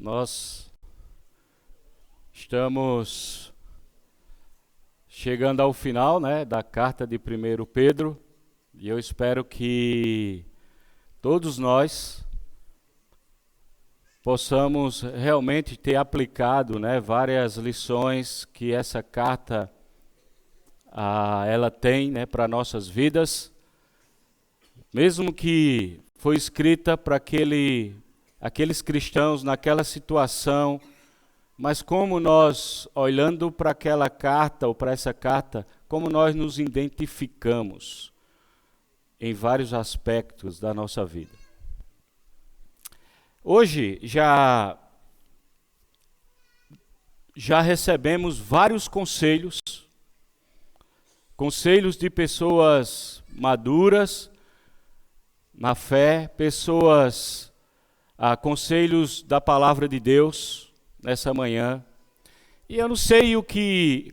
Nós estamos chegando ao final, da carta de 1 Pedro, e eu espero que todos nós possamos realmente ter aplicado, várias lições que essa carta ela tem, para nossas vidas, mesmo que foi escrita para aqueles cristãos naquela situação, mas como nós, olhando para aquela carta ou para essa carta, como nós nos identificamos em vários aspectos da nossa vida. Hoje já recebemos vários conselhos de pessoas maduras na fé, conselhos da palavra de Deus nessa manhã. E eu não sei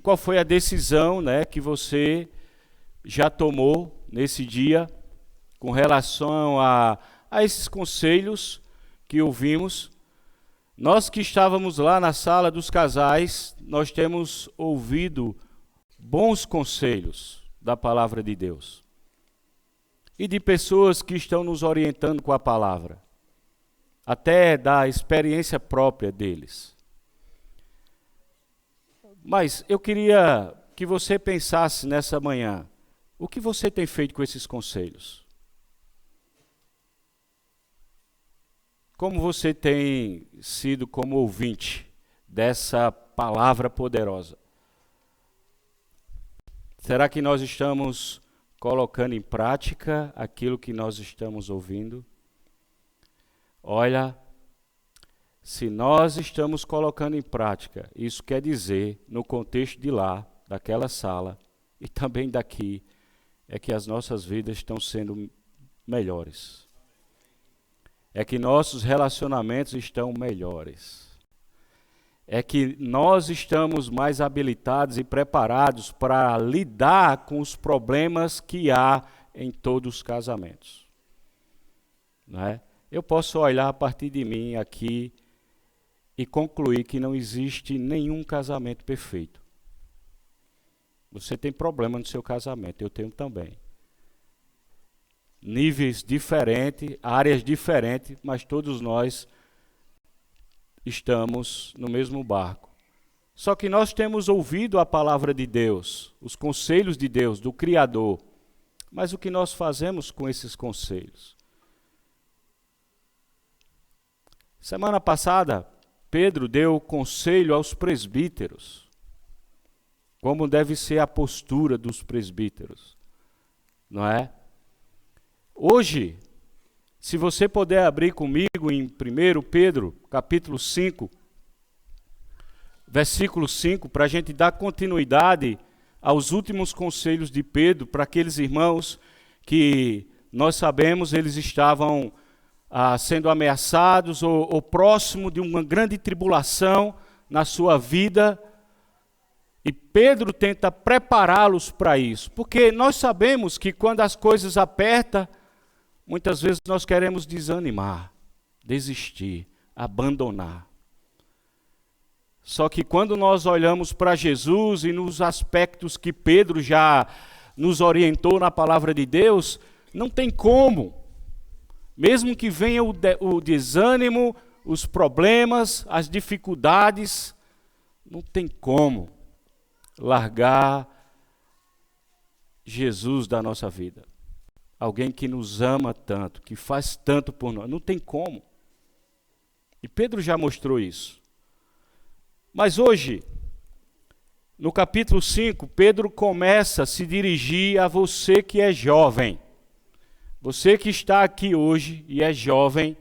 qual foi a decisão, que você já tomou nesse dia com relação a esses conselhos que ouvimos. Nós que estávamos lá na sala dos casais, nós temos ouvido bons conselhos da palavra de Deus e de pessoas que estão nos orientando com a palavra, até da experiência própria deles. Mas eu queria que você pensasse nessa manhã, o que você tem feito com esses conselhos? Como você tem sido como ouvinte dessa palavra poderosa? Será que nós estamos colocando em prática aquilo que nós estamos ouvindo? Olha, se nós estamos colocando em prática, isso quer dizer, no contexto de lá, daquela sala, e também daqui, é que as nossas vidas estão sendo melhores. É que nossos relacionamentos estão melhores. É que nós estamos mais habilitados e preparados para lidar com os problemas que há em todos os casamentos. Não é? Eu posso olhar a partir de mim aqui e concluir que não existe nenhum casamento perfeito. Você tem problema no seu casamento, eu tenho também. Níveis diferentes, áreas diferentes, mas todos nós estamos no mesmo barco. Só que nós temos ouvido a palavra de Deus, os conselhos de Deus, do Criador. Mas o que nós fazemos com esses conselhos? Semana passada, Pedro deu conselho aos presbíteros, como deve ser a postura dos presbíteros, não é? Hoje, se você puder abrir comigo em 1 Pedro, capítulo 5, versículo 5, para a gente dar continuidade aos últimos conselhos de Pedro, para aqueles irmãos que nós sabemos eles estavam sendo ameaçados ou próximo de uma grande tribulação na sua vida. E Pedro tenta prepará-los para isso, porque nós sabemos que quando as coisas apertam, muitas vezes nós queremos desanimar, desistir, abandonar. Só que quando nós olhamos para Jesus e nos aspectos que Pedro já nos orientou na palavra de Deus, não tem como. Mesmo que venha o desânimo, os problemas, as dificuldades, não tem como largar Jesus da nossa vida. Alguém que nos ama tanto, que faz tanto por nós. Não tem como. E Pedro já mostrou isso. Mas hoje, no capítulo 5, Pedro começa a se dirigir a você que é jovem. Você que está aqui hoje e é jovem,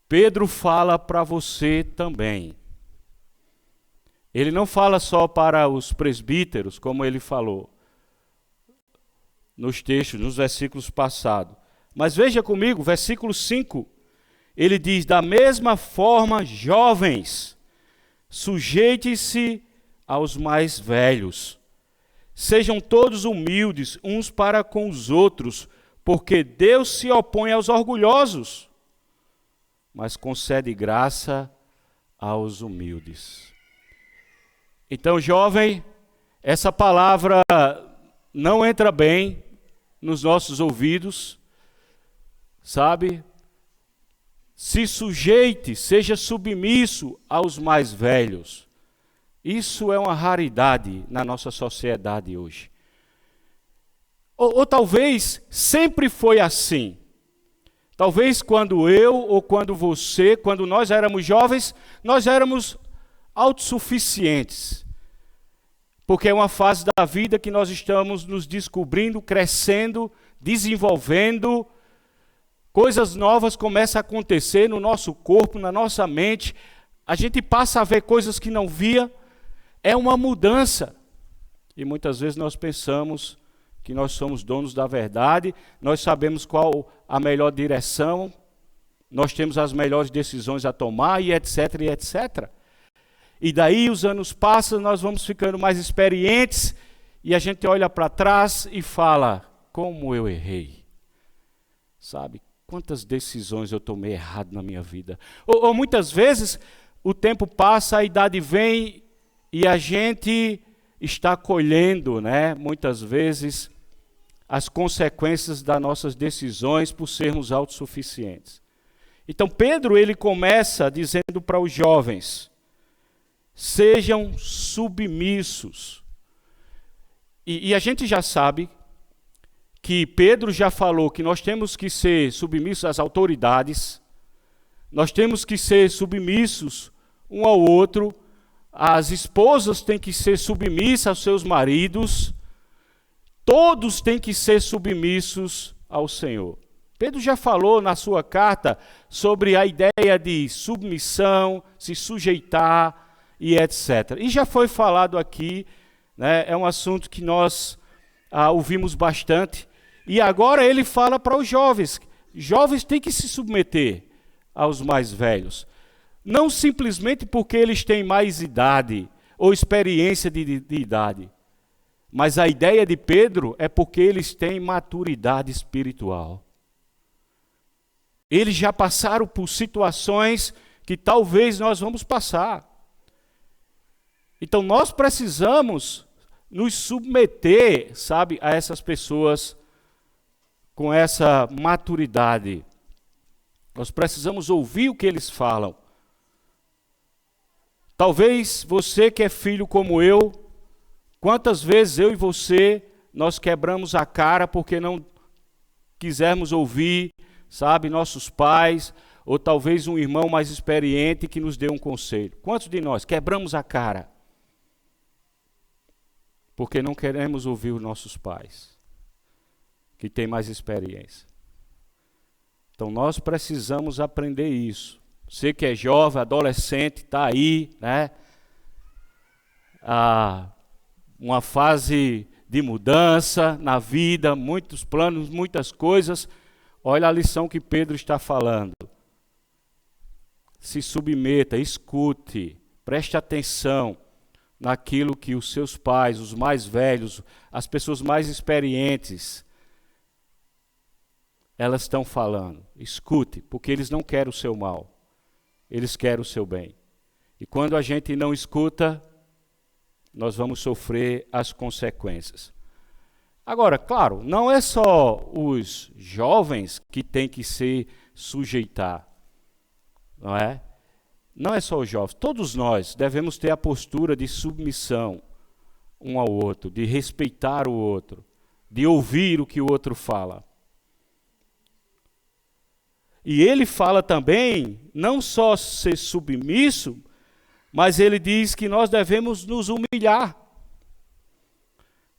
Pedro fala para você também. Ele não fala só para os presbíteros, como ele falou nos textos, nos versículos passados. Mas veja comigo, versículo 5, ele diz: da mesma forma, jovens, sujeite-se aos mais velhos. Sejam todos humildes uns para com os outros, porque Deus se opõe aos orgulhosos, mas concede graça aos humildes. Então, jovem, essa palavra não entra bem nos nossos ouvidos, sabe? Se sujeite, seja submisso aos mais velhos. Isso é uma raridade na nossa sociedade hoje. Ou talvez sempre foi assim. Talvez quando eu ou quando você, quando nós éramos jovens, nós éramos autossuficientes. Porque é uma fase da vida que nós estamos nos descobrindo, crescendo, desenvolvendo. Coisas novas começam a acontecer no nosso corpo, na nossa mente. A gente passa a ver coisas que não via. É uma mudança. E muitas vezes nós pensamos que nós somos donos da verdade, nós sabemos qual a melhor direção, nós temos as melhores decisões a tomar e etc, e etc. E daí os anos passam, nós vamos ficando mais experientes e a gente olha para trás e fala, como eu errei. Sabe, quantas decisões eu tomei errado na minha vida. Ou muitas vezes o tempo passa, a idade vem e a gente está colhendo, né, muitas vezes, as consequências das nossas decisões por sermos autossuficientes. Então Pedro, ele começa dizendo para os jovens, sejam submissos. E a gente já sabe que Pedro já falou que nós temos que ser submissos às autoridades, nós temos que ser submissos um ao outro, as esposas têm que ser submissas aos seus maridos, todos têm que ser submissos ao Senhor. Pedro já falou na sua carta sobre a ideia de submissão, se sujeitar e etc. E já foi falado aqui, né, é um assunto que nós ouvimos bastante. E agora ele fala para os jovens. Jovens têm que se submeter aos mais velhos. Não simplesmente porque eles têm mais idade ou experiência de idade. Mas a ideia de Pedro é porque eles têm maturidade espiritual. Eles já passaram por situações que talvez nós vamos passar. Então nós precisamos nos submeter, sabe, a essas pessoas com essa maturidade. Nós precisamos ouvir o que eles falam. Talvez você que é filho como eu, quantas vezes eu e você, nós quebramos a cara porque não quisermos ouvir, sabe, nossos pais, ou talvez um irmão mais experiente que nos dê um conselho. Quantos de nós quebramos a cara porque não queremos ouvir os nossos pais, que têm mais experiência? Então nós precisamos aprender isso. Você que é jovem, adolescente, está aí, né? Uma fase de mudança na vida, muitos planos, muitas coisas. Olha a lição que Pedro está falando. Se submeta, escute, preste atenção naquilo que os seus pais, os mais velhos, as pessoas mais experientes, elas estão falando. Escute, porque eles não querem o seu mal. Eles querem o seu bem. E quando a gente não escuta, nós vamos sofrer as consequências. Agora, claro, não é só os jovens que têm que se sujeitar, não é? Não é só os jovens. Todos nós devemos ter a postura de submissão um ao outro, de respeitar o outro, de ouvir o que o outro fala. E ele fala também, não só ser submisso, mas ele diz que nós devemos nos humilhar.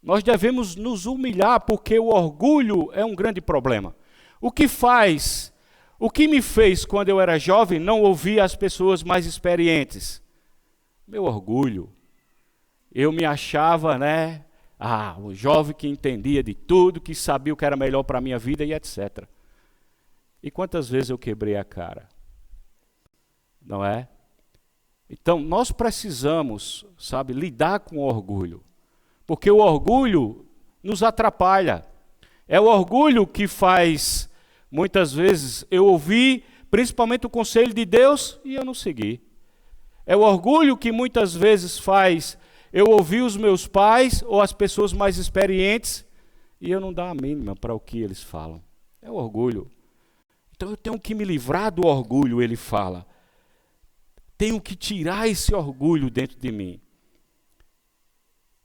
Nós devemos nos humilhar porque o orgulho é um grande problema. O que me fez quando eu era jovem não ouvir as pessoas mais experientes? Meu orgulho. Eu me achava, né, o jovem que entendia de tudo, que sabia o que era melhor para a minha vida e etc. E quantas vezes eu quebrei a cara? Não é? Então, nós precisamos, sabe, lidar com o orgulho. Porque o orgulho nos atrapalha. É o orgulho que faz, muitas vezes, eu ouvir principalmente o conselho de Deus, e eu não segui. É o orgulho que muitas vezes faz eu ouvir os meus pais ou as pessoas mais experientes e eu não dar a mínima para o que eles falam. É o orgulho. Então eu tenho que me livrar do orgulho, ele fala. Tenho que tirar esse orgulho dentro de mim.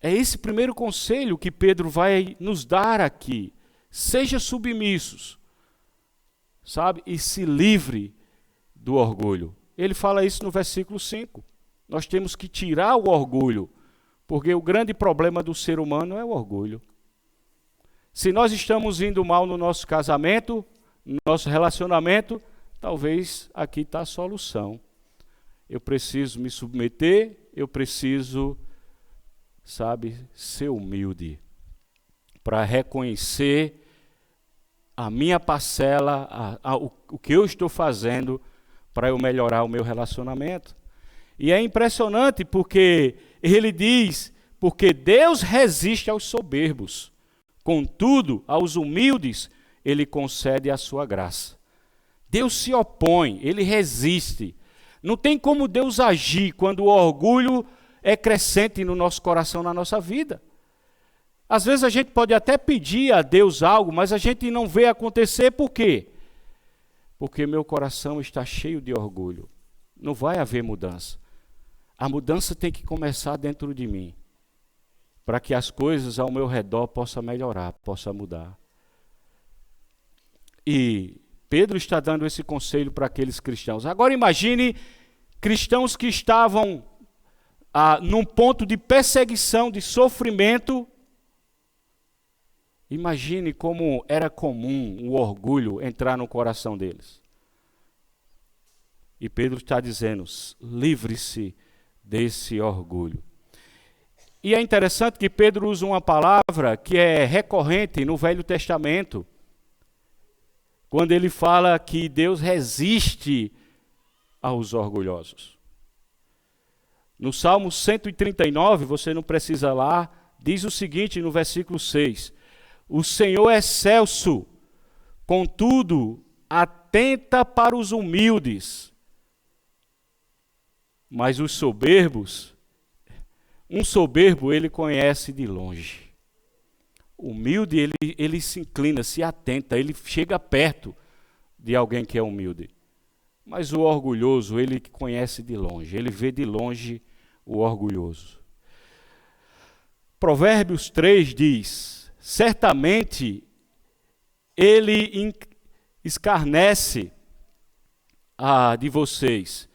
É esse primeiro conselho que Pedro vai nos dar aqui. Seja submissos, sabe? E se livre do orgulho. Ele fala isso no versículo 5. Nós temos que tirar o orgulho, porque o grande problema do ser humano é o orgulho. Se nós estamos indo mal no nosso casamento, no nosso relacionamento, talvez aqui está a solução. Eu preciso me submeter, eu preciso, sabe, ser humilde, para reconhecer a minha parcela, o que eu estou fazendo para eu melhorar o meu relacionamento. E é impressionante porque ele diz, porque Deus resiste aos soberbos, contudo, aos humildes, ele concede a sua graça. Deus se opõe, ele resiste. Não tem como Deus agir quando o orgulho é crescente no nosso coração, na nossa vida. Às vezes a gente pode até pedir a Deus algo, mas a gente não vê acontecer, por quê? Porque meu coração está cheio de orgulho. Não vai haver mudança. A mudança tem que começar dentro de mim, para que as coisas ao meu redor possam melhorar, possam mudar. E Pedro está dando esse conselho para aqueles cristãos. Agora imagine cristãos que estavam num ponto de perseguição, de sofrimento. Imagine como era comum o orgulho entrar no coração deles. E Pedro está dizendo, livre-se desse orgulho. E é interessante que Pedro usa uma palavra que é recorrente no Velho Testamento, quando ele fala que Deus resiste aos orgulhosos. No Salmo 139, você não precisa lá, diz o seguinte no versículo 6, o Senhor é excelso, contudo, atenta para os humildes, mas os soberbos, um soberbo ele conhece de longe. Humilde, ele se inclina, se atenta, ele chega perto de alguém que é humilde. Mas o orgulhoso, ele conhece de longe, ele vê de longe o orgulhoso. Provérbios 3 diz, certamente ele escarnece de vocês,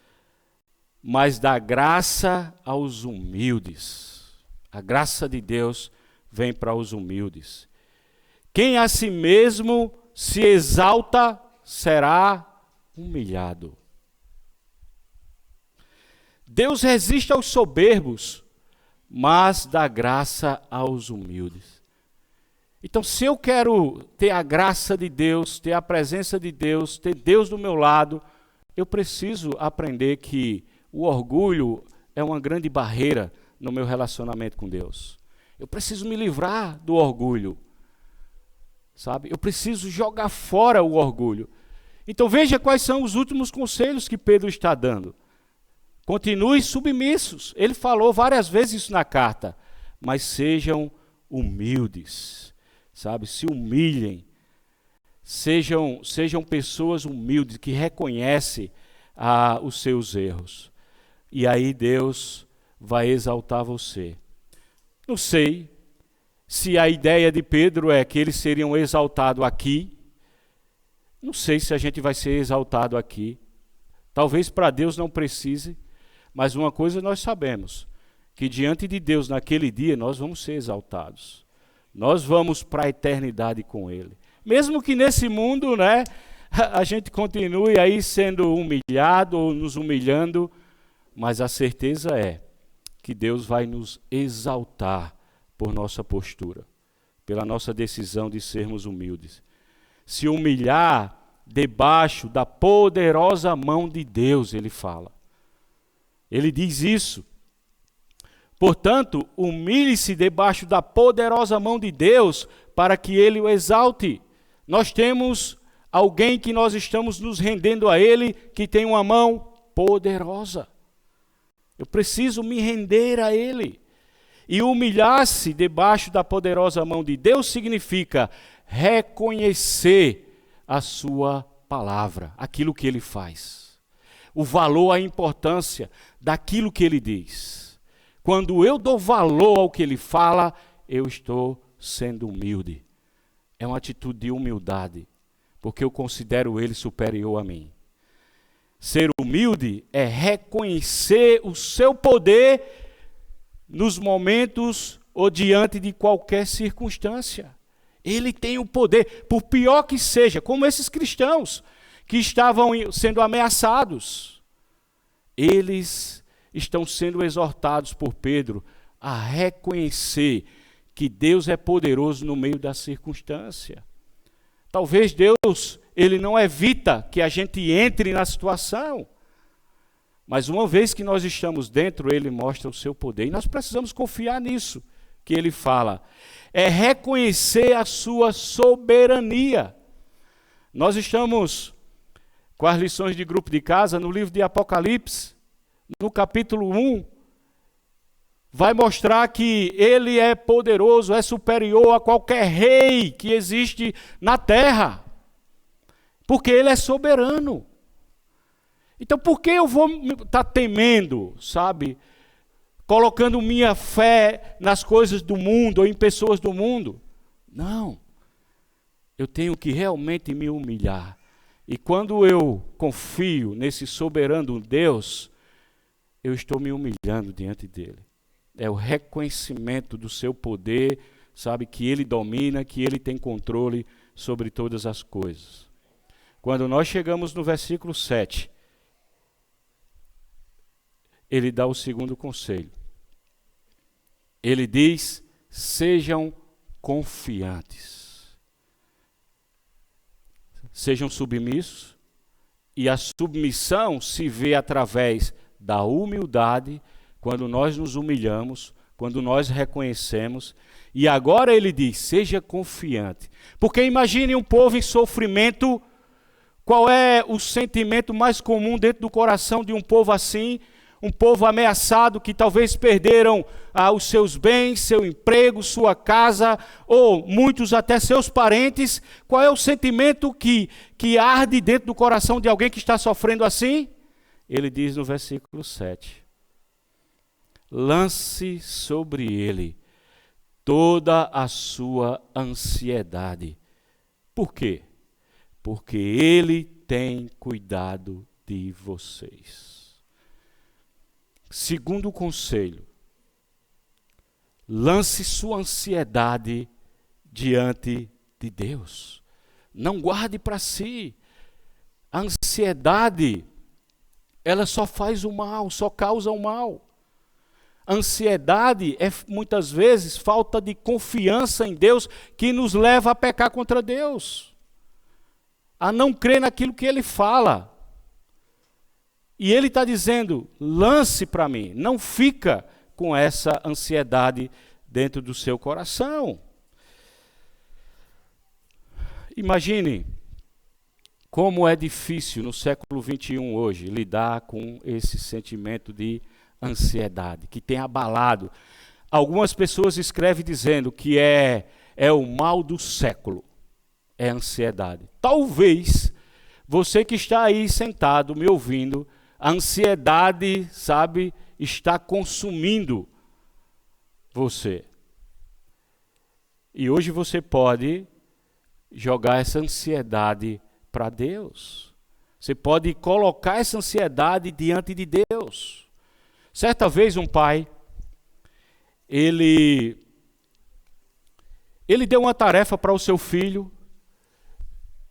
mas dá graça aos humildes. A graça de Deus vem para os humildes. Quem a si mesmo se exalta será humilhado. Deus resiste aos soberbos, mas dá graça aos humildes. Então, se eu quero ter a graça de Deus, ter a presença de Deus, ter Deus do meu lado, eu preciso aprender que o orgulho é uma grande barreira no meu relacionamento com Deus. Eu preciso me livrar do orgulho, sabe? Eu preciso jogar fora o orgulho. Então veja quais são os últimos conselhos que Pedro está dando. Continue submissos. Ele falou várias vezes isso na carta. Mas sejam humildes, sabe? Se humilhem. Sejam pessoas humildes que reconhecem os seus erros. E aí Deus vai exaltar você. Não sei se a ideia de Pedro é que eles seriam exaltados aqui. Não sei se a gente vai ser exaltado aqui. Talvez para Deus não precise, mas uma coisa nós sabemos, que diante de Deus naquele dia nós vamos ser exaltados. Nós vamos para a eternidade com Ele. Mesmo que nesse mundo, né, a gente continue aí sendo humilhado ou nos humilhando, mas a certeza é que Deus vai nos exaltar por nossa postura, pela nossa decisão de sermos humildes. Se humilhar debaixo da poderosa mão de Deus, ele fala. Ele diz isso. Portanto, humilhe-se debaixo da poderosa mão de Deus para que ele o exalte. Nós temos alguém que nós estamos nos rendendo a Ele, que tem uma mão poderosa. Eu preciso me render a Ele. E humilhar-se debaixo da poderosa mão de Deus significa reconhecer a sua palavra, aquilo que Ele faz. O valor, a importância daquilo que Ele diz. Quando eu dou valor ao que Ele fala, eu estou sendo humilde. É uma atitude de humildade, porque eu considero Ele superior a mim. Ser humilde é reconhecer o seu poder nos momentos ou diante de qualquer circunstância. Ele tem o poder, por pior que seja, como esses cristãos que estavam sendo ameaçados. Eles estão sendo exortados por Pedro a reconhecer que Deus é poderoso no meio da circunstância. Talvez Deus, Ele não evita que a gente entre na situação, mas uma vez que nós estamos dentro, Ele mostra o seu poder. E nós precisamos confiar nisso que Ele fala. É reconhecer a sua soberania. Nós estamos com as lições de grupo de casa no livro de Apocalipse, no capítulo 1, vai mostrar que Ele é poderoso, é superior a qualquer rei que existe na terra, porque Ele é soberano. Então por que eu vou estar temendo, sabe, colocando minha fé nas coisas do mundo ou em pessoas do mundo? Não, eu tenho que realmente me humilhar. E quando eu confio nesse soberano Deus, eu estou me humilhando diante dele. É o reconhecimento do seu poder, sabe, que Ele domina, que Ele tem controle sobre todas as coisas. Quando nós chegamos no versículo 7, Ele dá o segundo conselho. Ele diz: sejam confiantes. Sejam submissos, e a submissão se vê através da humildade, quando nós nos humilhamos, quando nós reconhecemos. E agora ele diz: seja confiante. Porque imagine um povo em sofrimento. Qual é o sentimento mais comum dentro do coração de um povo assim? Um povo ameaçado, que talvez perderam os seus bens, seu emprego, sua casa, ou muitos até seus parentes. Qual é o sentimento que arde dentro do coração de alguém que está sofrendo assim? Ele diz no versículo 7: lance sobre ele toda a sua ansiedade. Por quê? Porque ele tem cuidado de vocês. Segundo conselho: lance sua ansiedade diante de Deus. Não guarde para si. A ansiedade, ela só faz o mal, só causa o mal. A ansiedade é muitas vezes falta de confiança em Deus que nos leva a pecar contra Deus, a não crer naquilo que Ele fala. E Ele está dizendo: lance para mim, não fica com essa ansiedade dentro do seu coração. Imagine como é difícil no século 21 hoje lidar com esse sentimento de ansiedade, que tem abalado. Algumas pessoas escrevem dizendo que é o mal do século, é a ansiedade. Talvez você que está aí sentado me ouvindo, a ansiedade, sabe, está consumindo você. E hoje você pode jogar essa ansiedade para Deus. Você pode colocar essa ansiedade diante de Deus. Certa vez um pai, ele deu uma tarefa para o seu filho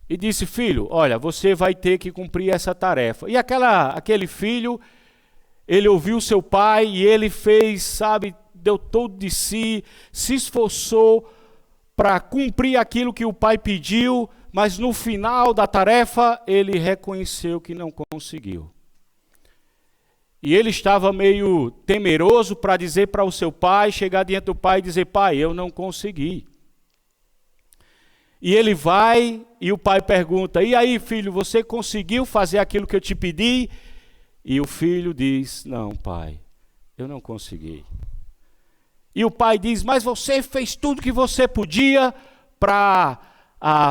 e disse: filho, olha, você vai ter que cumprir essa tarefa. E aquele filho, ele ouviu seu pai e ele fez, sabe, deu todo de si, se esforçou para cumprir aquilo que o pai pediu, mas no final da tarefa ele reconheceu que não conseguiu. E ele estava meio temeroso para dizer para o seu pai, chegar diante do pai e dizer: pai, eu não consegui. E ele vai e o pai pergunta: e aí, filho, você conseguiu fazer aquilo que eu te pedi? E o filho diz: não, pai, eu não consegui. E o pai diz: mas você fez tudo que você podia para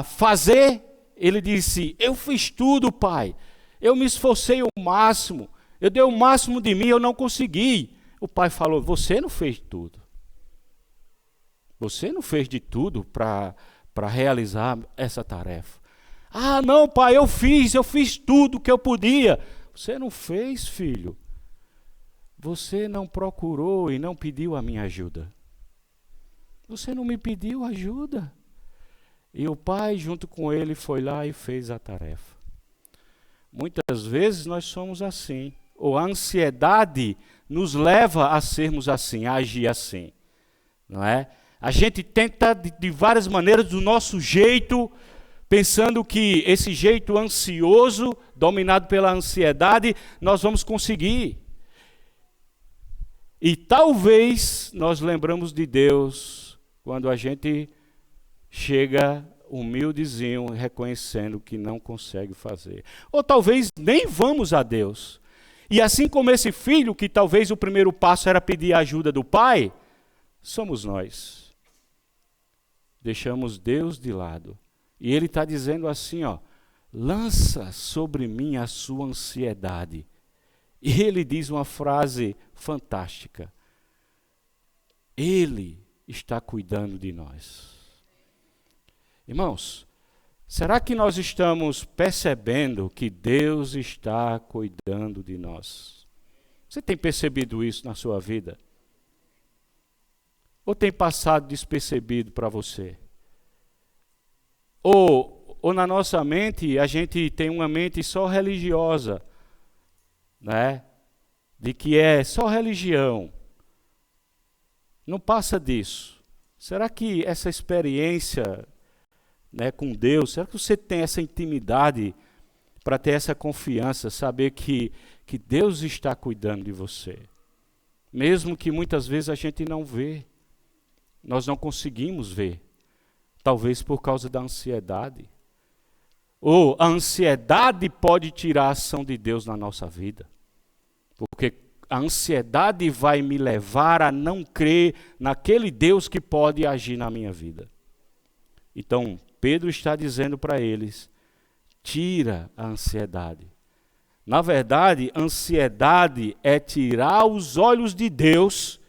fazer? Ele disse: eu fiz tudo, pai. Eu me esforcei o máximo. Eu dei o máximo de mim, eu não consegui. O pai falou: você não fez tudo. Você não fez de tudo para realizar essa tarefa. Ah, não, pai, eu fiz tudo que eu podia. Você não fez, filho. Você não procurou e não pediu a minha ajuda. Você não me pediu ajuda. E o pai, junto com ele, foi lá e fez a tarefa. Muitas vezes nós somos assim. Ou a ansiedade nos leva a sermos assim, a agir assim. Não é? A gente tenta de várias maneiras, do nosso jeito, pensando que esse jeito ansioso, dominado pela ansiedade, nós vamos conseguir. E talvez nós lembramos de Deus quando a gente chega humildezinho, reconhecendo que não consegue fazer. Ou talvez nem vamos a Deus. E assim como esse filho, que talvez o primeiro passo era pedir a ajuda do pai, somos nós. Deixamos Deus de lado. E ele está dizendo assim, ó: lança sobre mim a sua ansiedade. E ele diz uma frase fantástica: Ele está cuidando de nós. Irmãos, será que nós estamos percebendo que Deus está cuidando de nós? Você tem percebido isso na sua vida? Ou tem passado despercebido para você? Ou na nossa mente, a gente tem uma mente só religiosa, né? De que é só religião. Não passa disso. Será que essa experiência, né, com Deus, será que você tem essa intimidade para ter essa confiança, saber que Deus está cuidando de você? Mesmo que muitas vezes a gente não vê, nós não conseguimos ver, talvez por causa da ansiedade. Ou a ansiedade pode tirar a ação de Deus na nossa vida, porque a ansiedade vai me levar a não crer naquele Deus que pode agir na minha vida. Então, Pedro está dizendo para eles: tira a ansiedade. Na verdade, ansiedade é tirar os olhos de Deus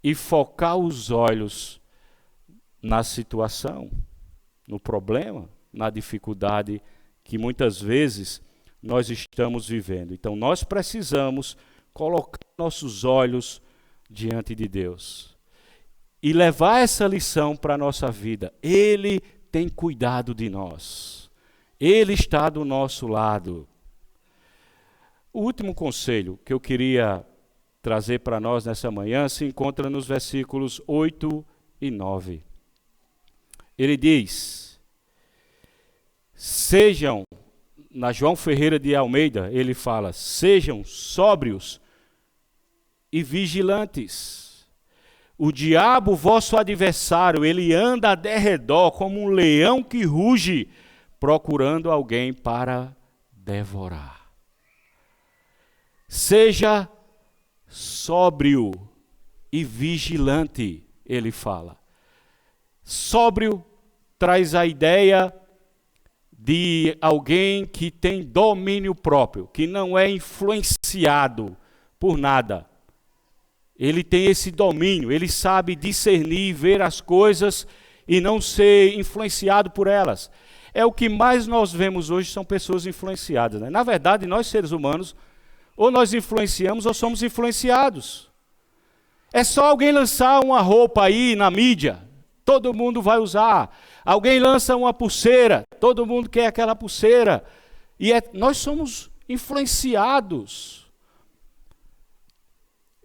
e focar os olhos na situação, no problema, na dificuldade que muitas vezes nós estamos vivendo. Então, nós precisamos colocar nossos olhos diante de Deus e levar essa lição para a nossa vida. Ele tem cuidado de nós. Ele está do nosso lado. O último conselho que eu queria trazer para nós nessa manhã se encontra nos versículos 8 e 9. Ele diz: sejam, na João Ferreira de Almeida, ele fala: sejam sóbrios e vigilantes. O diabo, vosso adversário, ele anda a derredor como um leão que ruge, procurando alguém para devorar. Seja sóbrio e vigilante, ele fala. Sóbrio traz a ideia de alguém que tem domínio próprio, que não é influenciado por nada. Ele tem esse domínio, ele sabe discernir, ver as coisas e não ser influenciado por elas. É o que mais nós vemos hoje, são pessoas influenciadas, né? Na verdade, nós seres humanos, ou nós influenciamos ou somos influenciados. É só alguém lançar uma roupa aí na mídia, todo mundo vai usar. Alguém lança uma pulseira, todo mundo quer aquela pulseira. E nós somos influenciados.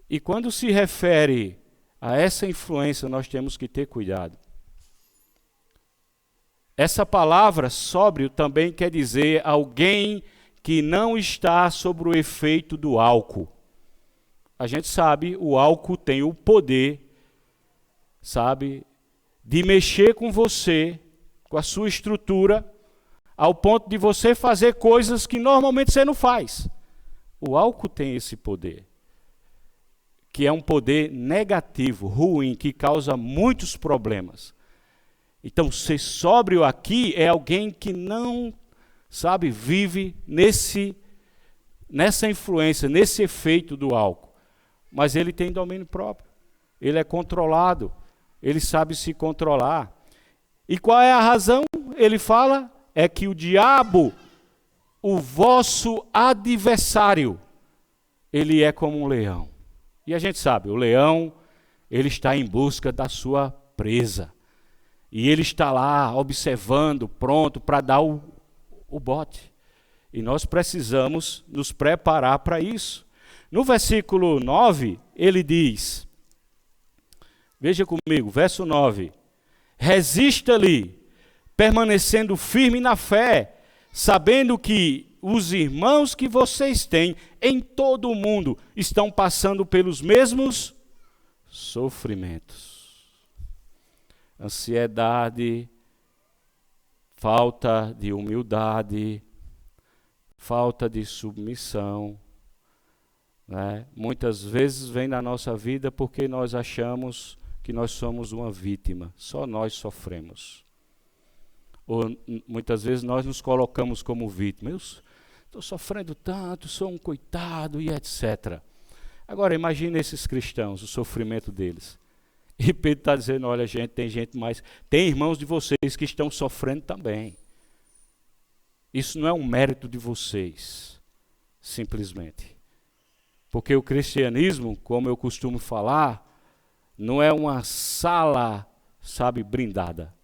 E quando se refere a essa influência, nós temos que ter cuidado. Essa palavra sóbrio também quer dizer alguém que não está sob o efeito do álcool. A gente sabe, o álcool tem o poder, sabe, de mexer com você, com a sua estrutura, ao ponto de você fazer coisas que normalmente você não faz. O álcool tem esse poder, que é um poder negativo, ruim, que causa muitos problemas. Então, ser sóbrio aqui é alguém que não, sabe, vive nessa influência, nesse efeito do álcool. Mas ele tem domínio próprio. Ele é controlado. Ele sabe se controlar. E qual é a razão? Ele fala, é que o diabo, o vosso adversário, ele é como um leão. E a gente sabe, o leão, ele está em busca da sua presa. E ele está lá observando, pronto para dar o bote. E nós precisamos nos preparar para isso. No versículo 9, ele diz, veja comigo, verso 9. Resista-lhe, permanecendo firme na fé, sabendo que os irmãos que vocês têm em todo o mundo estão passando pelos mesmos sofrimentos. Ansiedade, falta de humildade, falta de submissão, né? Muitas vezes vem na nossa vida porque nós achamos que nós somos uma vítima, só nós sofremos. Ou muitas vezes nós nos colocamos como vítima. Eu estou sofrendo tanto, sou um coitado e etc. Agora imagine esses cristãos, o sofrimento deles. E Pedro está dizendo, olha gente, tem irmãos de vocês que estão sofrendo também. Isso não é um mérito de vocês, simplesmente. Porque o cristianismo, como eu costumo falar, não é uma sala, sabe, blindada.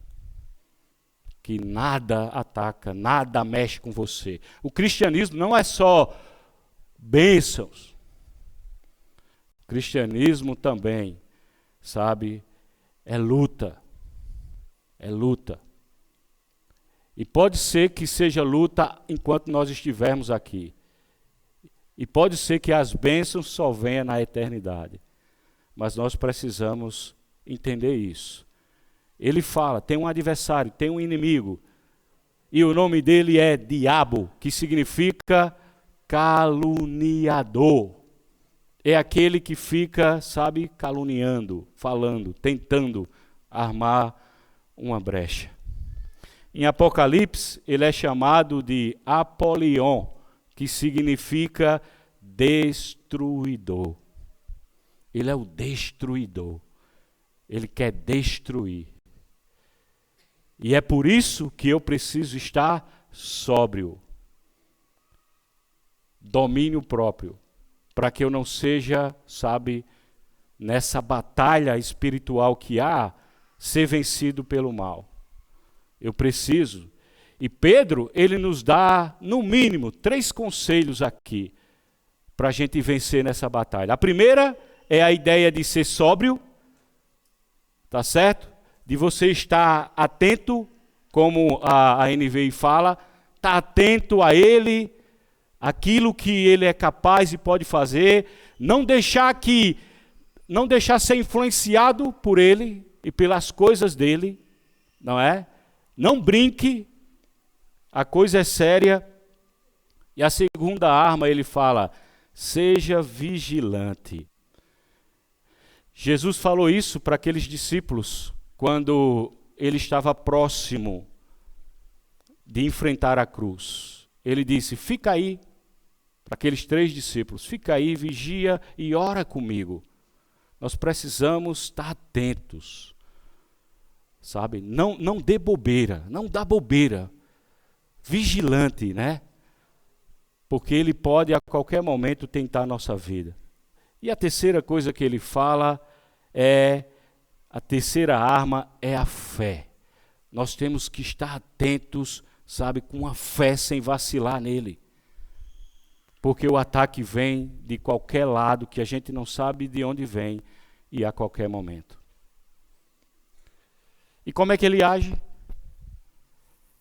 Que nada ataca, nada mexe com você. O cristianismo não é só bênçãos. O cristianismo também, sabe, é luta. É luta. E pode ser que seja luta enquanto nós estivermos aqui. E pode ser que as bênçãos só venham na eternidade. Mas nós precisamos entender isso. Ele fala, tem um adversário, tem um inimigo. E o nome dele é Diabo, que significa caluniador. É aquele que fica, sabe, caluniando, falando, tentando armar uma brecha. Em Apocalipse, ele é chamado de Apolion, que significa destruidor. Ele é o destruidor. Ele quer destruir. E é por isso que eu preciso estar sóbrio. Domínio próprio. Para que eu não seja, sabe, nessa batalha espiritual que há, ser vencido pelo mal. Eu preciso. E Pedro, ele nos dá, no mínimo, 3 conselhos aqui, para a gente vencer nessa batalha. A primeira é a ideia de ser sóbrio, tá certo? De você estar atento, como a NVI fala, estar atento a ele, aquilo que ele é capaz e pode fazer, não deixar ser influenciado por ele e pelas coisas dele, não é? Não brinque, a coisa é séria. E a segunda arma, ele fala, seja vigilante. Jesus falou isso para aqueles discípulos, quando ele estava próximo de enfrentar a cruz. Ele disse, fica aí, para aqueles 3 discípulos, fica aí, vigia e ora comigo. Nós precisamos estar atentos, sabe? Não dê bobeira, não dá bobeira. Vigilante, né? Porque ele pode a qualquer momento tentar a nossa vida. E a terceira coisa que ele fala a terceira arma é a fé. Nós temos que estar atentos, sabe, com a fé sem vacilar nele. Porque o ataque vem de qualquer lado que a gente não sabe de onde vem e a qualquer momento. E como é que ele age?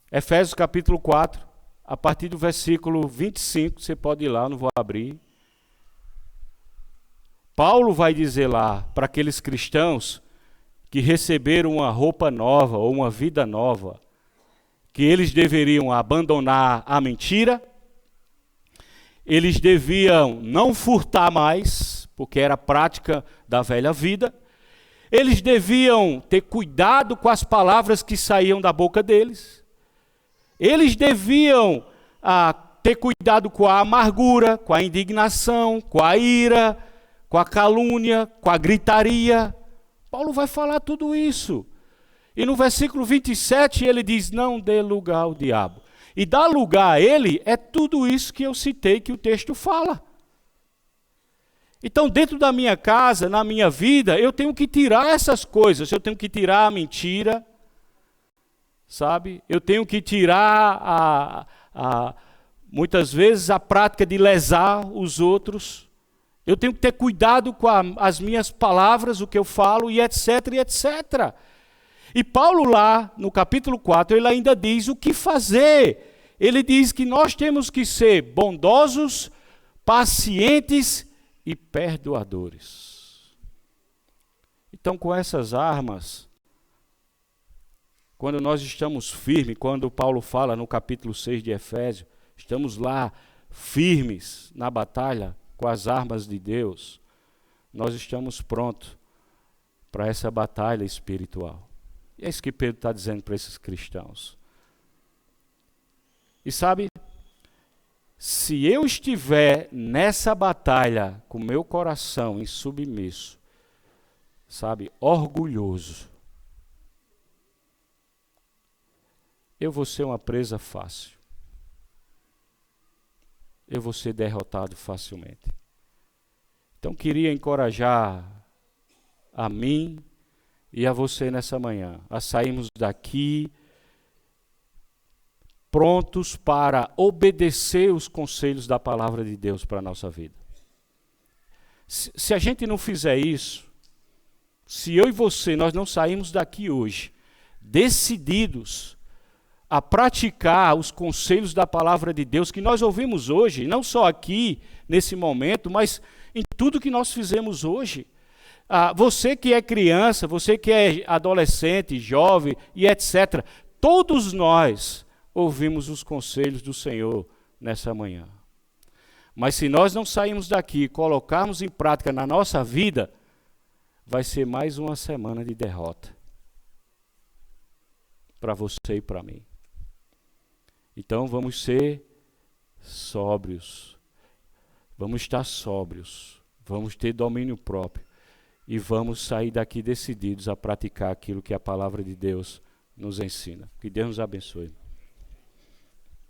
Efésios capítulo 4, a partir do versículo 25, você pode ir lá, não vou abrir. Paulo vai dizer lá para aqueles cristãos que receberam uma roupa nova ou uma vida nova, que eles deveriam abandonar a mentira, eles deviam não furtar mais, porque era a prática da velha vida, eles deviam ter cuidado com as palavras que saíam da boca deles, eles deviam ter cuidado com a amargura, com a indignação, com a ira, com a calúnia, com a gritaria. Paulo vai falar tudo isso. E no versículo 27 ele diz, não dê lugar ao diabo. E dar lugar a ele é tudo isso que eu citei, que o texto fala. Então, dentro da minha casa, na minha vida, eu tenho que tirar essas coisas. Eu tenho que tirar a mentira, sabe? Eu tenho que tirar, muitas vezes, a prática de lesar os outros. Eu tenho que ter cuidado com as minhas palavras, o que eu falo, e etc, e etc. E Paulo lá, no capítulo 4, ele ainda diz o que fazer. Ele diz que nós temos que ser bondosos, pacientes e perdoadores. Então, com essas armas, quando nós estamos firmes, quando Paulo fala no capítulo 6 de Efésios, estamos lá firmes na batalha com as armas de Deus, nós estamos prontos para essa batalha espiritual. E é isso que Pedro está dizendo para esses cristãos. E sabe, se eu estiver nessa batalha com meu coração insubmisso, sabe, orgulhoso, eu vou ser uma presa fácil. Eu vou ser derrotado facilmente. Então, queria encorajar a mim e a você nessa manhã, a sairmos daqui prontos para obedecer os conselhos da palavra de Deus para a nossa vida. Se a gente não fizer isso, se eu e você, nós não sairmos daqui hoje decididos a praticar os conselhos da palavra de Deus que nós ouvimos hoje, não só aqui, nesse momento, mas em tudo que nós fizemos hoje. Você que é criança, você que é adolescente, jovem e etc., todos nós ouvimos os conselhos do Senhor nessa manhã. Mas se nós não sairmos daqui e colocarmos em prática na nossa vida, vai ser mais uma semana de derrota para você e para mim. Então vamos ser sóbrios, vamos estar sóbrios, vamos ter domínio próprio e vamos sair daqui decididos a praticar aquilo que a palavra de Deus nos ensina. Que Deus nos abençoe.